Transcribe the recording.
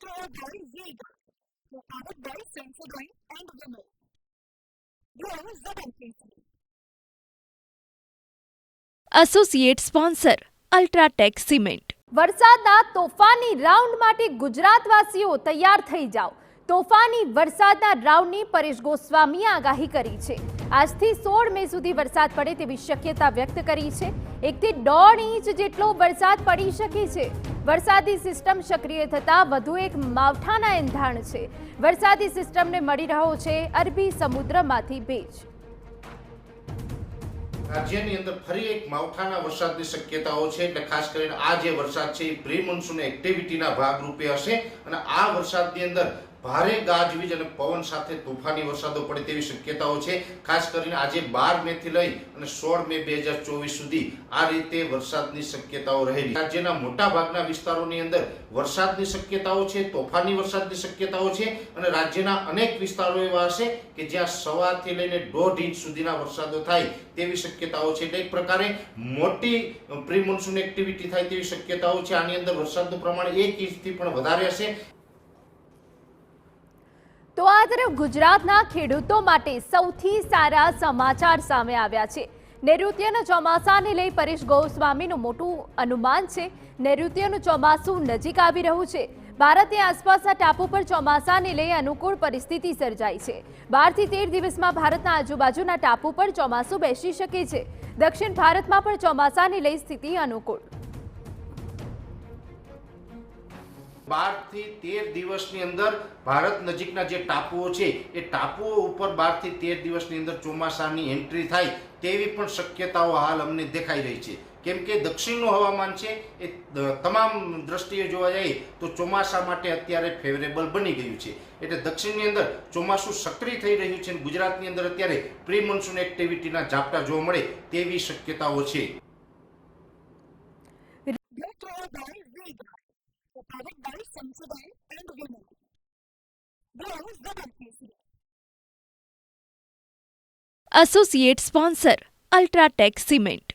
Created by Vega, powered by Sensodyne and Vimeo. Grow ZMKC. Associate sponsor UltraTech cement. વરસાદના તોફાની round માટે ગુજરાતવાસીઓ તૈયાર થઈ જાઓ. તોફાની વરસાદના રાઉન્ડની પરેશ ગોસ્વામીએ આગાહી કરી છે. આજથી 16 મે સુધી વરસાદ પડે તેવી શક્યતા વ્યક્ત કરી છે. 1 થી 1.5 ઇંચ જેટલો વરસાદ પડી શકે છે. વરસાદી સિસ્ટમ સક્રિય થતાં વધુ એક માવઠાના એંધાણ છે. વરસાદી સિસ્ટમને મળી રહ્યો છે અરબી સમુદ્રમાંથી ભેજ. રાજ્યની અંદર ફરી એક માવઠાના વરસાદની શક્યતાઓ છે, એટલે ખાસ કરીને આ જે વરસાદ છે એ પ્રી મોન્સૂન એક્ટિવિટીના ભાગરૂપે હશે અને આ વરસાદની અંદર ભારે ગાજવીજ અને પવન સાથે તોફાની વરસાદો પડે તેવી શક્યતાઓ છે. ખાસ કરીને આજે 12 મે થી લઈ અને 16 મે 2024 સુધી આ રીતે વરસાદની શક્યતાઓ રહેલી. રાજ્યના મોટા ભાગના વિસ્તારોની અંદર વરસાદની શક્યતાઓ છે, તોફાની વરસાદની શક્યતાઓ છે અને રાજ્યના અનેક વિસ્તારો એવા હશે કે જ્યાં 1.25 થી લઈને 1.5 ઇંચ સુધીના વરસાદો થાય તેવી શક્યતાઓ છે. એટલે એક પ્રકારે મોટી પ્રી મોન્સૂન એક્ટિવિટી થાય તેવી શક્યતાઓ છે. આની અંદર વરસાદનું પ્રમાણ 1 ઇંચથી પણ વધારે હશે. તો આ તરફ ગુજરાતના ખેડૂતો માટે સૌથી સારા સમાચાર સામે આવ્યા છે. નૈઋત્યના ચોમાસાને લઈ પરેશ ગોસ્વામીનું મોટું અનુમાન છે. નૈઋત્યનું ચોમાસું નજીક આવી રહ્યું છે. ભારતની આસપાસના ટાપુ પર ચોમાસાને લઈ અનુકૂળ પરિસ્થિતિ સર્જાઈ છે. 12 થી 13 દિવસમાં ભારતના આજુબાજુના ટાપુ પર ચોમાસું બેસી શકે છે. દક્ષિણ ભારતમાં પણ ચોમાસાને લઈ સ્થિતિ અનુકૂળ. 12 થી 13 દિવસની અંદર ભારત નજીકના જે ટાપુઓ છે એ ટાપુઓ ઉપર 12 થી 13 દિવસની અંદર ચોમાસાની એન્ટ્રી થાય તેવી પણ શક્યતાઓ હાલ અમને દેખાઈ રહી છે. કેમ કે દક્ષિણનું હવામાન છે એ તમામ દ્રષ્ટિએ જોવા જાય તો ચોમાસા માટે અત્યારે ફેવરેબલ બની ગયું છે. એટલે દક્ષિણની અંદર ચોમાસું સક્રિય થઈ રહ્યું છે અને ગુજરાતની અંદર અત્યારે પ્રી મોન્સૂન એક્ટિવિટીના ઝાપટા જોવા મળે તેવી શક્યતાઓ છે. Powered by Sensodyne and Vimeo. Grow ZMKC. Associate sponsor UltraTech cement.